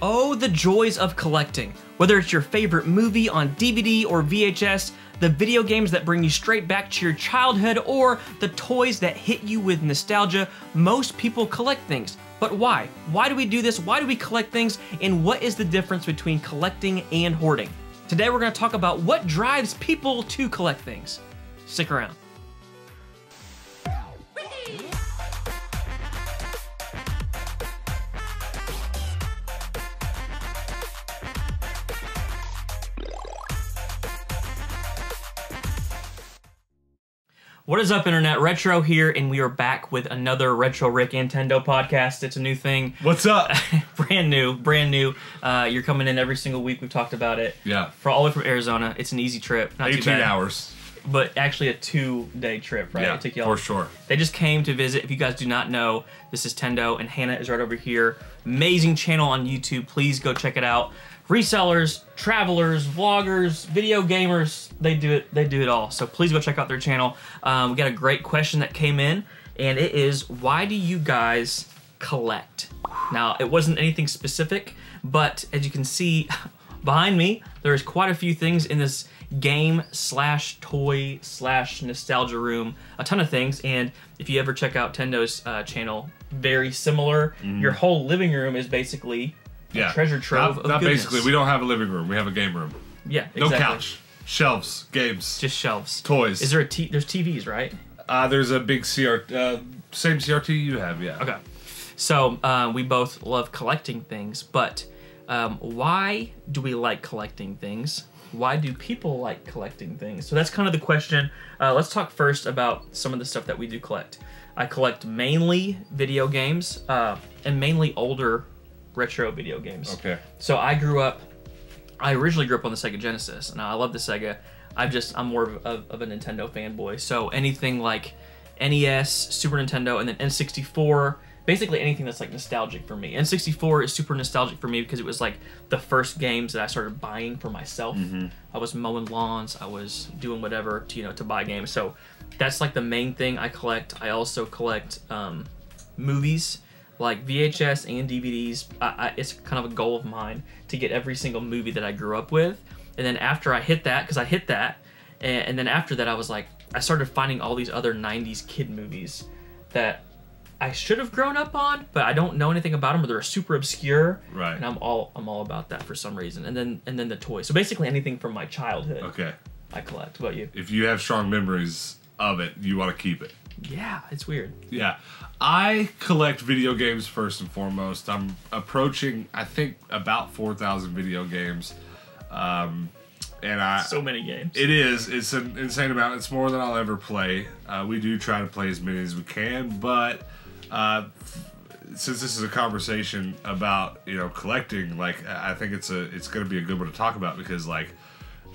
Oh, the joys of collecting. Whether it's your favorite movie on DVD or VHS, the video games that bring you straight back to your childhood, or the toys that hit you with nostalgia, most people collect things. But why? Why do we do this? Why do we collect things? And what is the difference between collecting and hoarding? Today we're going to talk about what drives people to collect things. Stick around. What is up, Internet? Retro here, and we are back with another Retro Rick and Tendo podcast. It's a new thing. What's up? brand new. You're coming in every single week. We've talked about it. Yeah. For all the way from Arizona. It's an easy trip. Not 18 too bad, hours. but actually a 2-day trip, right? Yeah, It took y'all. for sure. They just came to visit. If you guys do not know, this is Tendo, and Hannah is right over here. Amazing channel on YouTube. Please go check it out. Resellers, travelers, vloggers, video gamers, they do it all. So please go check out their channel. We got a great question that came in, and it is, why do you guys collect? Now, it wasn't anything specific, but as you can see behind me, there's quite a few things in this game slash toy slash nostalgia room, a ton of things. And if you ever check out Tendo's channel, very similar. Your whole living room is basically a treasure trove of not goodness. basically, we don't have a living room, we have a game room. Yeah, exactly. No couch, shelves, games, Just shelves. toys. Is there a there's TVs, right? There's a big same CRT you have, yeah. Okay. So we both love collecting things, but why do we like collecting things? Why do people like collecting things? So that's kind of the question. Let's talk first about some of the stuff that we do collect. I collect mainly video games, and mainly older retro video games. Okay. So I originally grew up on the Sega Genesis. Now I love the Sega. I'm more of a Nintendo fanboy. So anything like NES, Super Nintendo, and then N64, basically anything that's like nostalgic for me. N64 is super nostalgic for me because it was like the first games that I started buying for myself. I was mowing lawns, I was doing whatever to buy games. So that's like the main thing I collect. I also collect movies, like VHS and DVDs. It's kind of a goal of mine to get every single movie that I grew up with. And then after I hit that, because I hit that, and then after that I started finding all these other 90s kid movies that I should have grown up on, but I don't know anything about them, or they're super obscure. Right. And I'm all about that for some reason. And then the toys. So basically anything from my childhood. Okay. I collect. What about you? If you have strong memories of it, you want to keep it. Yeah, it's weird. Yeah. I collect video games first and foremost. I'm approaching, I think, about 4,000 video games. So many games. It is. It's an insane amount. It's more than I'll ever play. We do try to play as many as we can, but since this is a conversation about collecting, like I think it's going to be a good one to talk about, because like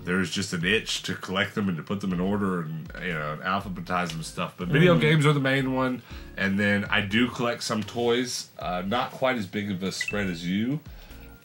there's just an itch to collect them and to put them in order and and alphabetize them and stuff. But video games are the main one, and then I do collect some toys. Not quite as big of a spread as you.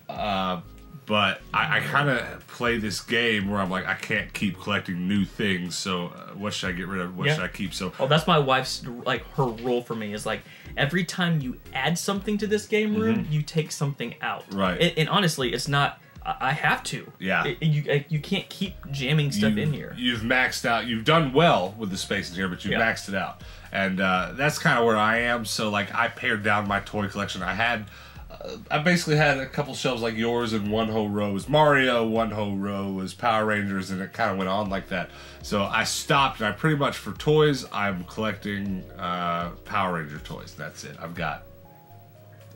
But I kind of play this game where I'm like, I can't keep collecting new things, so what should I get rid of? What should I keep? So, that's my wife's, her rule for me is like, every time you add something to this game room, you take something out. Right. And honestly, it's not, I have to. Yeah. You can't keep jamming stuff in here. You've maxed out, you've done well with the space in here, but you've maxed it out. And that's kind of where I am. So like, I pared down my toy collection. I basically had a couple shelves like yours, and one whole row was Mario, one whole row was Power Rangers, and it kind of went on like that. So I stopped, and I pretty much, for toys, I'm collecting Power Ranger toys. That's it. I've got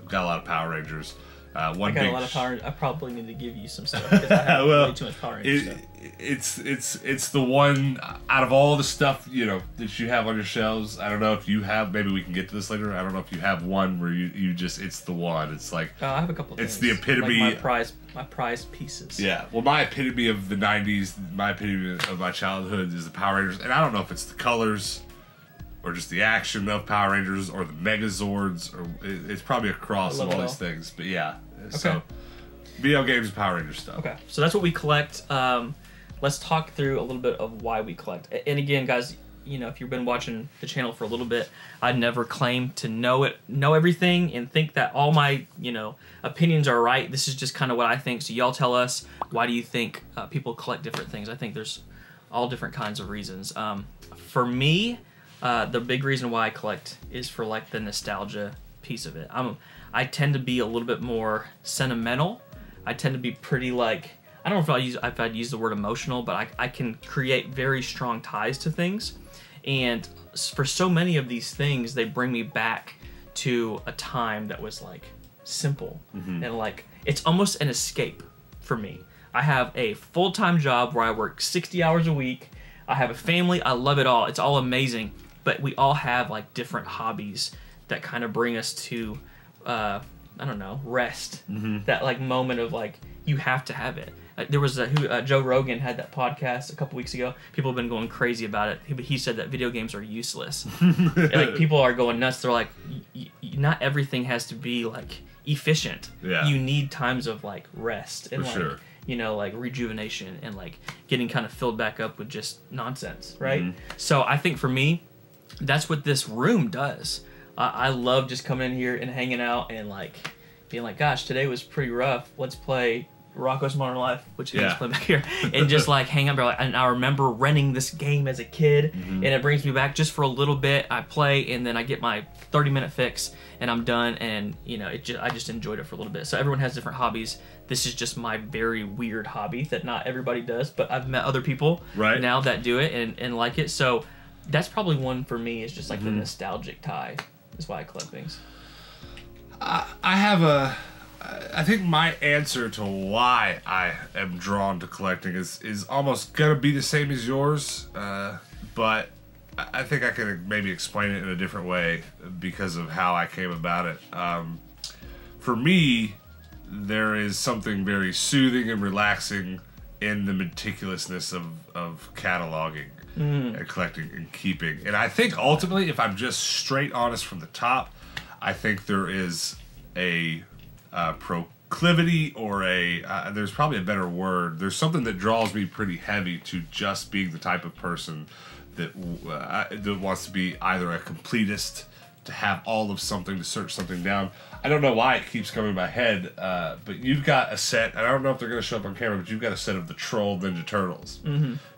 a lot of Power Rangers. I got a lot of Power Rangers. I probably need to give you some stuff, because I have way too much Power Rangers stuff. It's the one out of all the stuff that you have on your shelves. I don't know if you have. Maybe we can get to this later. I don't know if you have one where you just, it's the one. It's like I have a couple. It's the epitome. Like my prized pieces. Yeah. Well, my epitome of the '90s, my epitome of my childhood is the Power Rangers, and I don't know if it's the colors, or just the action of Power Rangers, or the Megazords, or it's probably a cross of all these things. But yeah, so video games, Power Ranger stuff. Okay, so that's what we collect. Let's talk through a little bit of why we collect. And again, guys, you know, if you've been watching the channel for a little bit, I never claim to know everything and think that all my, you know, opinions are right. This is just kind of what I think. So y'all tell us, why do you think people collect different things? I think there's all different kinds of reasons. For me, the big reason why I collect is for like the nostalgia piece of it. I tend to be a little bit more sentimental. I tend to be pretty like, I don't know if I'd use the word emotional, but I can create very strong ties to things. And for so many of these things, they bring me back to a time that was like simple. And like, it's almost an escape for me. I have a full-time job where I work 60 hours a week. I have a family. I love it all. It's all amazing. But we all have like different hobbies that kind of bring us to, I don't know, rest. That like moment of like, you have to have it. There was Joe Rogan had that podcast a couple weeks ago. People have been going crazy about it. He said that video games are useless. And, like, people are going nuts. They're like, not everything has to be like efficient. Yeah. You need times of like rest and For like, sure. you know, like rejuvenation and like getting kind of filled back up with just nonsense, right? So I think for me, that's what this room does. I love just coming in here and hanging out and like being like, gosh, today was pretty rough. Let's play Rocco's Modern Life, which he just played back here, and just like hang out. And I remember renting this game as a kid, and it brings me back just for a little bit. I play, and then I get my 30-minute fix, and I'm done. And you know, I just enjoyed it for a little bit. So everyone has different hobbies. This is just my very weird hobby that not everybody does, but I've met other people now that do it and like it. So that's probably one for me. Is just like the nostalgic tie. Is why I collect things. I think my answer to why I am drawn to collecting is almost gonna be the same as yours, but I think I can maybe explain it in a different way because of how I came about it. For me, there is something very soothing and relaxing in the meticulousness of cataloging and collecting and keeping. And I think ultimately, if I'm just straight honest from the top, I think there is a proclivity or there's probably a better word. There's something that draws me pretty heavy to just being the type of person that wants to be either a completist, to have all of something, to search something down. I don't know why it keeps coming in my head, but you've got a set, and I don't know if they're going to show up on camera, but you've got a set of the Troll Ninja Turtles.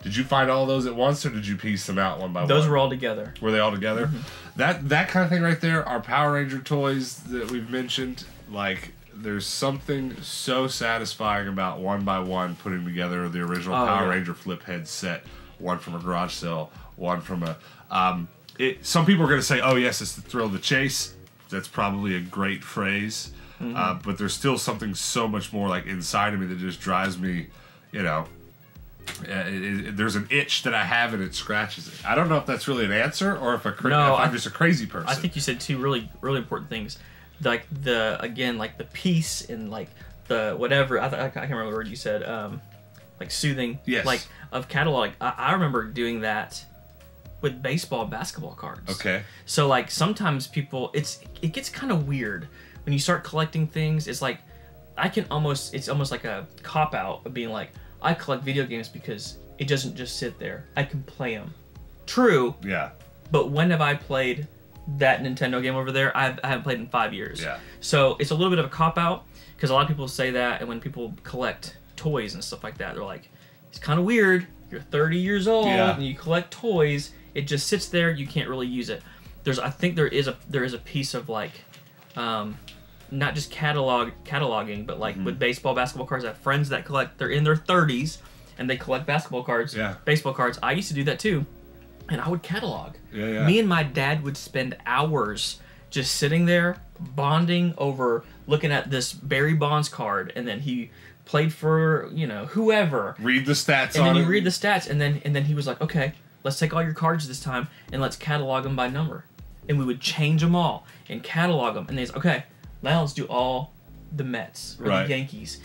Did you find all those at once, or did you piece them out one by one? Those were all together. Were they all together? That kind of thing right there, our Power Ranger toys that we've mentioned, like, there's something so satisfying about one by one putting together the original Power Ranger flip head set, one from a garage sale, one from a... some people are going to say, oh yes, it's the thrill of the chase. That's probably a great phrase. But there's still something so much more like inside of me that just drives me, you know... there's an itch that I have and it scratches it. I don't know if that's really an answer or if I'm just a crazy person. I think you said two really, really important things. Like the peace and like the whatever, I can't remember the word you said, like soothing, like of catalog. I remember doing that with baseball, basketball cards. Okay. So like sometimes people, it gets kind of weird when you start collecting things. It's like, it's almost like a cop out of being like, I collect video games because it doesn't just sit there. I can play them. True. Yeah. But when have I played that Nintendo game over there? I haven't played in 5 years. Yeah. So it's a little bit of a cop-out, because a lot of people say that, and when people collect toys and stuff like that, they're like, it's kind of weird. You're 30 years old and you collect toys. It just sits there. You can't really use it. I think there is a piece of like, not just cataloging, but like with baseball, basketball cards. I have friends that collect. They're in their 30s and they collect basketball cards, baseball cards. I used to do that too. And I would catalog. Me and my dad would spend hours just sitting there bonding over looking at this Barry Bonds card, and then he played for, you know, whoever. Read the stats on it. And then you read the stats, and then he was like, okay, let's take all your cards this time and let's catalog them by number. And we would change them all and catalog them. And he's like, okay, now let's do all the Mets or the Yankees.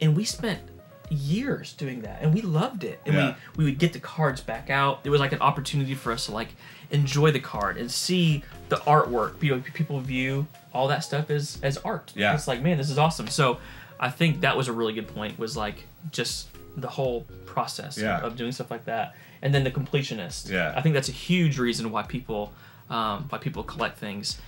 And we spent years doing that, and we loved it. And we would get the cards back out. It was like an opportunity for us to like enjoy the card and see the artwork. You know, people view all that stuff as art. It's like, man, this is awesome. So I think that was a really good point, was like just the whole process Yeah. of doing stuff like that. And then the completionist. Yeah. I think that's a huge reason why people collect things,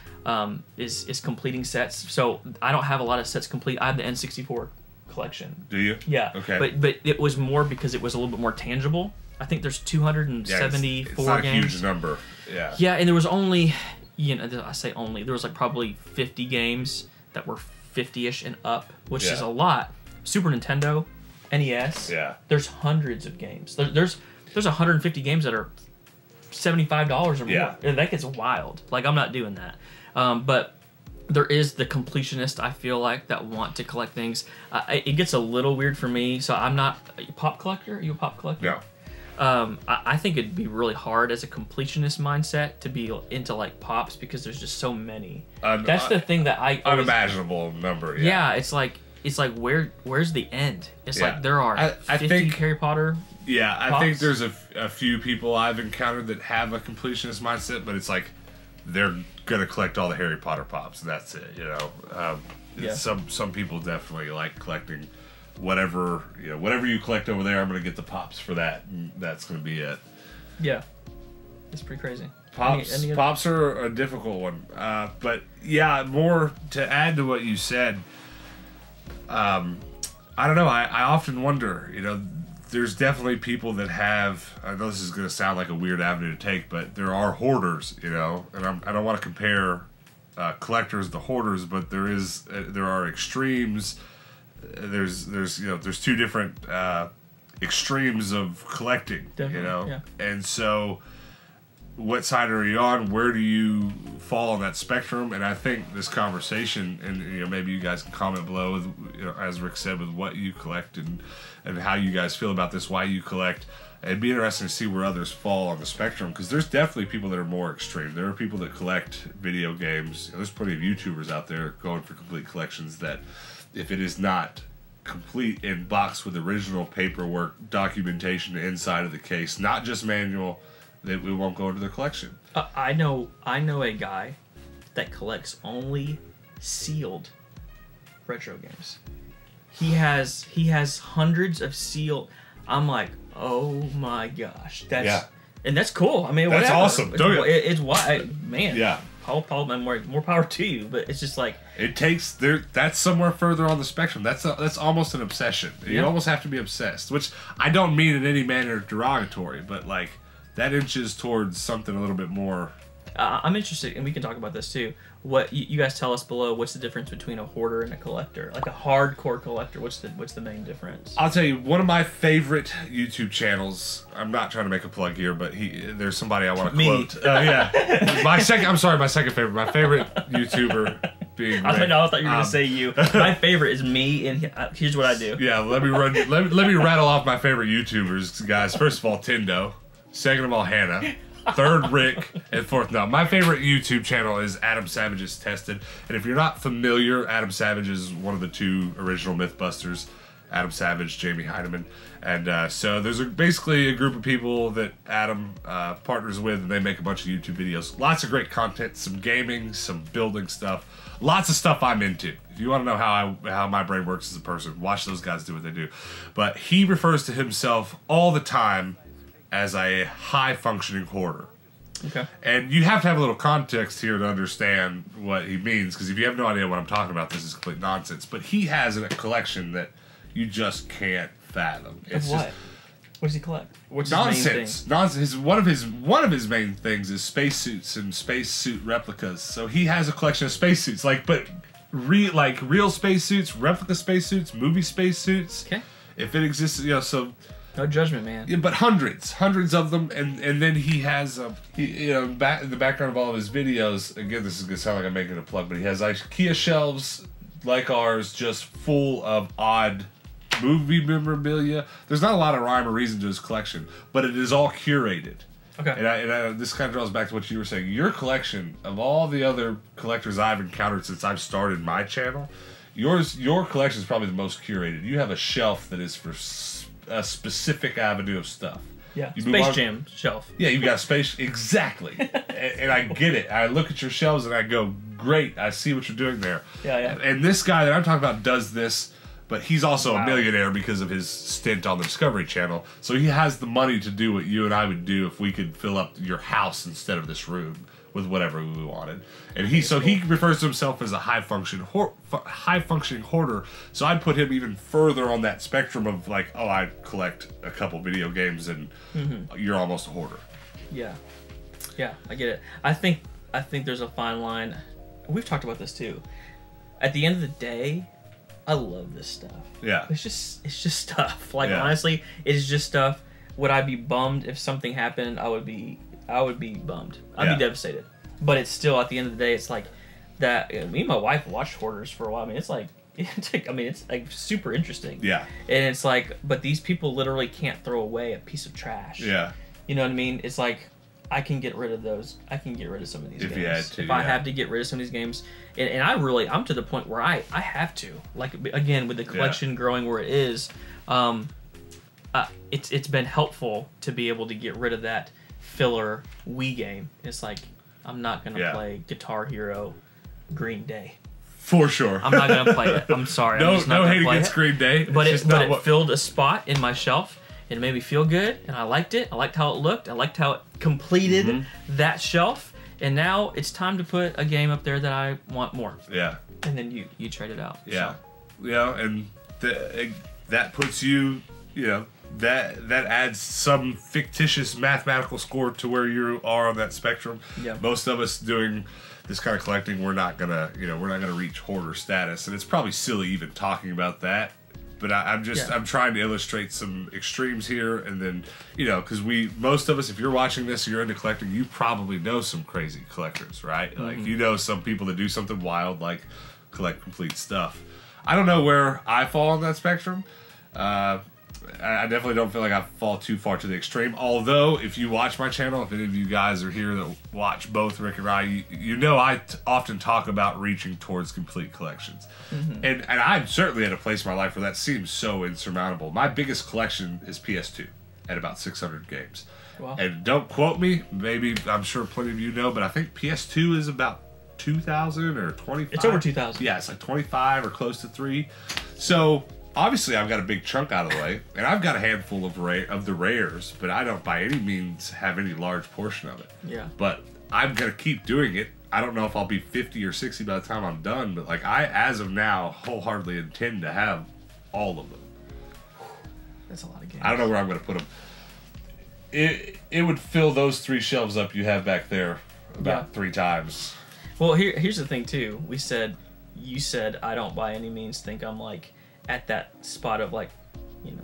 is completing sets. So I don't have a lot of sets complete. I have the N64 collection. Do you? Yeah. Okay. But it was more because it was a little bit more tangible. I think there's 274 it's not games. a huge number. Yeah. Yeah, and there was only, I say only, there was like probably 50 games that were 50-ish and up, which is a lot. Super Nintendo, NES. Yeah. There's hundreds of games. There's 150 games that are $75 or more. Yeah. And that gets wild. Like, I'm not doing that. But there is the completionist, I feel like, that want to collect things. It gets a little weird for me. So I'm not a pop collector. Are you a pop collector? No. I think it'd be really hard as a completionist mindset to be into like pops because there's just so many. That's the thing that I always, unimaginable number. Yeah, it's like where's the end? It's like there are I 50 think Harry Potter. Yeah, I pops. think there's a few people I've encountered that have a completionist mindset, but it's like they're gonna collect all the Harry Potter pops, and that's it. You know, some people definitely like collecting whatever you collect over there. I'm gonna get the pops for that, and that's gonna be it. Yeah, it's pretty crazy. Pops are a difficult one, but yeah, more to add to what you said. I don't know. I often wonder. You know, there's definitely people that have. I know this is gonna sound like a weird avenue to take, but there are hoarders. You know, and I don't want to compare collectors to hoarders, but there are extremes. There's two different extremes of collecting. Definitely, you know, yeah. and so what side are you on? Where do you fall on that spectrum? And I think this conversation, and maybe you guys can comment below with, as Rick said, with what you collect and how you guys feel about this, why you collect. It'd be interesting to see where others fall on the spectrum, because there's definitely people that are more extreme. There are people that collect video games. There's plenty of YouTubers out there going for complete collections that, if it is not complete in box with original paperwork, documentation inside of the case, not just manual, that we won't go into their collection. I know a guy that collects only sealed retro games. He has hundreds of sealed. I'm like, oh my gosh, and that's cool. I mean, that's whatever. awesome. It's why, man. Yeah. Paul, more power to you. But it's just like it takes there. That's somewhere further on the spectrum. That's almost an obsession. You almost have to be obsessed, which I don't mean in any manner derogatory, but like that inches towards something a little bit more. I'm interested, and we can talk about this too. What you guys tell us below? What's the difference between a hoarder and a collector? Like a hardcore collector, what's the main difference? I'll tell you, one of my favorite YouTube channels. I'm not trying to make a plug here, but there's somebody I want to quote. Yeah, my second favorite. My favorite YouTuber being. I thought you were gonna say you. My favorite is me, and here's what I do. Yeah, let me rattle off my favorite YouTubers, guys. First of all, Tendo. Second of all, Hannah. Third, Rick, and fourth, no. My favorite YouTube channel is Adam Savage's Tested. And if you're not familiar, Adam Savage is one of the two original Mythbusters. Adam Savage, Jamie Heineman. And so there's basically a group of people that Adam partners with, and they make a bunch of YouTube videos. Lots of great content, some gaming, some building stuff. Lots of stuff I'm into. If you want to know how my brain works as a person, watch those guys do what they do. But he refers to himself all the time as a high-functioning hoarder. Okay. And you have to have a little context here to understand what he means, because if you have no idea what I'm talking about, this is complete nonsense. But he has a collection that you just can't fathom. It's what? Just, what does he collect? What's nonsense. his main thing? Nonsense. One of his main things is spacesuits and spacesuit replicas. So he has a collection of spacesuits, real spacesuits, replica spacesuits, movie spacesuits. Okay. If it exists, so. No judgment, man. Yeah, but hundreds of them, and then he has in the background of all of his videos. Again, this is gonna sound like I'm making a plug, but he has IKEA shelves like ours, just full of odd movie memorabilia. There's not a lot of rhyme or reason to his collection, but it is all curated. Okay. And this kind of draws back to what you were saying. Your collection, of all the other collectors I've encountered since I've started my channel, your collection is probably the most curated. You have a shelf that is for a specific avenue of stuff. Yeah, Space Jam shelf. Yeah, you've got space. Exactly. and I get it. I look at your shelves and I go, great, I see what you're doing there. Yeah. And this guy that I'm talking about does this, but he's also Wow. a millionaire because of his stint on the Discovery Channel. So he has the money to do what you and I would do if we could fill up your house instead of this room with whatever we wanted. And he refers to himself as a high functioning hoarder. So I'd put him even further on that spectrum of like, oh, I collect a couple video games and you're almost a hoarder. Yeah, yeah, I get it. I think there's a fine line. We've talked about this too. At the end of the day, I love this stuff. Yeah. It's just stuff. Like honestly, it's just stuff. Would I be bummed if something happened? I would be bummed. I'd be devastated. But it's still, at the end of the day, it's like that. Me and my wife watched Hoarders for a while. I mean, it's like super interesting. Yeah. And it's like, but these people literally can't throw away a piece of trash. Yeah. You know what I mean? It's like, I can get rid of those. I can get rid of some of these games. If you had to, if I have to get rid of some of these games. And I'm to the point where I have to. Like, again, with the collection growing where it is, it's been helpful to be able to get rid of that filler Wii game. It's like, I'm not going to play Guitar Hero Green Day. For sure. I'm not going to play it. I'm sorry. No, I'm just not no gonna hate play against it. Green Day. But it filled a spot in my shelf. It made me feel good, and I liked it. I liked how it looked. I liked how it completed that shelf. And now it's time to put a game up there that I want more. Yeah. And then you trade it out. Yeah. So. Yeah, and that puts you, that adds some fictitious mathematical score to where you are on that spectrum. Yeah. Most of us doing this kind of collecting, we're not gonna reach hoarder status, and it's probably silly even talking about that. But I'm trying to illustrate some extremes here, and then because most of us, if you're watching this, you're into collecting, you probably know some crazy collectors, right? Like some people that do something wild, like collect complete stuff. I don't know where I fall on that spectrum. I definitely don't feel like I fall too far to the extreme. Although, if you watch my channel, if any of you guys are here that watch both Rick and Rye, I often talk about reaching towards complete collections. And I'm certainly at a place in my life where that seems so insurmountable. My biggest collection is PS2 at about 600 games. Wow. And don't quote me, maybe I'm sure plenty of you know, but I think PS2 is about 2,000 or 25. It's over 2,000. Yeah, it's like 25 or close to 3. So obviously I've got a big chunk out of the way, and I've got a handful of the rares, but I don't by any means have any large portion of it. Yeah. But I'm gonna keep doing it. I don't know if I'll be 50 or 60 by the time I'm done, but like I, as of now, wholeheartedly intend to have all of them. That's a lot of games. I don't know where I'm gonna put them. It would fill those 3 shelves up you have back there about 3 times. Well, here's the thing too. You said I don't by any means think I'm like at that spot of like,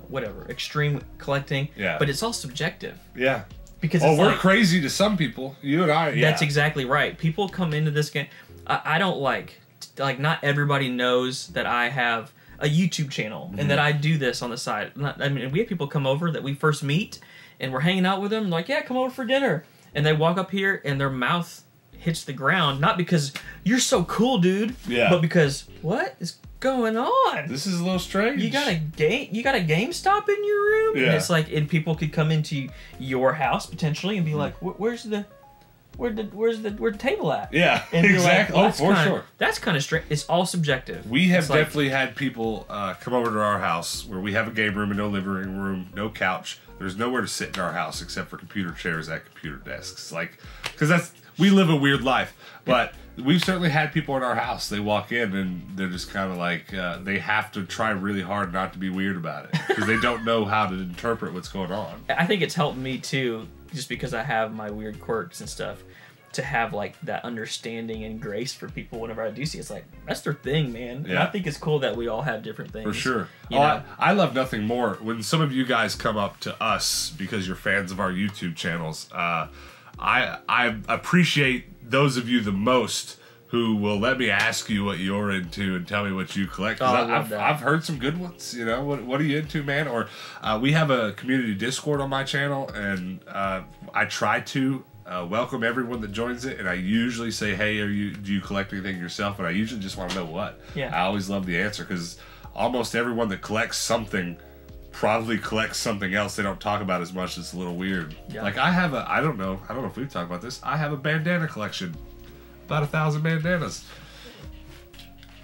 whatever, extreme collecting. Yeah. But it's all subjective. Yeah. Because we're crazy to some people. You and I. Yeah. That's exactly right. People come into this game. I don't like not everybody knows that I have a YouTube channel and that I do this on the side. I mean, we have people come over that we first meet and we're hanging out with them. Like, yeah, come over for dinner. And they walk up here and their mouth hits the ground, not because you're so cool, dude, but because what is going on? This is a little strange. You got a GameStop in your room, and it's like, and people could come into your house potentially and be like, "Where's the table at?" Yeah, and exactly. Like, well, sure. That's kind of strange. It's all subjective. We have definitely had people come over to our house where we have a game room and no living room, no couch. There's nowhere to sit in our house except for computer chairs at computer desks. Like, because we live a weird life, but we've certainly had people in our house. They walk in and they're just kind of like, they have to try really hard not to be weird about it because they don't know how to interpret what's going on. I think it's helped me too, just because I have my weird quirks and stuff, to have like that understanding and grace for people whenever I do see it. It's like, that's their thing, man. Yeah. And I think it's cool that we all have different things. For sure. I love nothing more when some of you guys come up to us because you're fans of our YouTube channels. I appreciate those of you the most who will let me ask you what you're into and tell me what you collect. I've heard some good ones. What are you into, man? Or we have a community Discord on my channel, and I try to welcome everyone that joins it. And I usually say, "Hey, do you collect anything yourself?" And I usually just want to know what. Yeah. I always love the answer because almost everyone that collects something probably collects something else they don't talk about as much. It's a little weird. Yeah. Like I don't know if we've talked about this. I have a bandana collection, about 1,000 bandanas.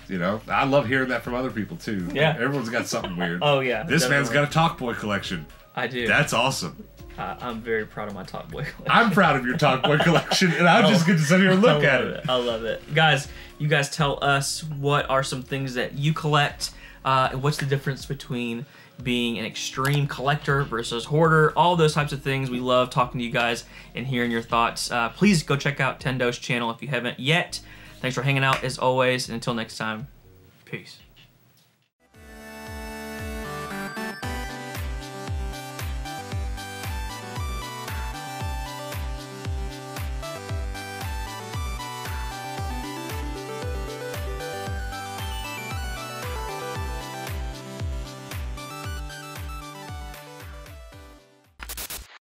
You know, I love hearing that from other people too. Yeah. Everyone's got something weird. Oh yeah. This definitely. man's got a Talk Boy collection. I do. That's awesome. I'm very proud of my Talk Boy collection. I'm proud of your Talk Boy collection, and I just get to sit here and look at it. I love it. Guys, you guys tell us what are some things that you collect. What's the difference between being an extreme collector versus hoarder? All those types of things. We love talking to you guys and hearing your thoughts. Please go check out Tendo's channel if you haven't yet. Thanks for hanging out as always. And until next time, peace.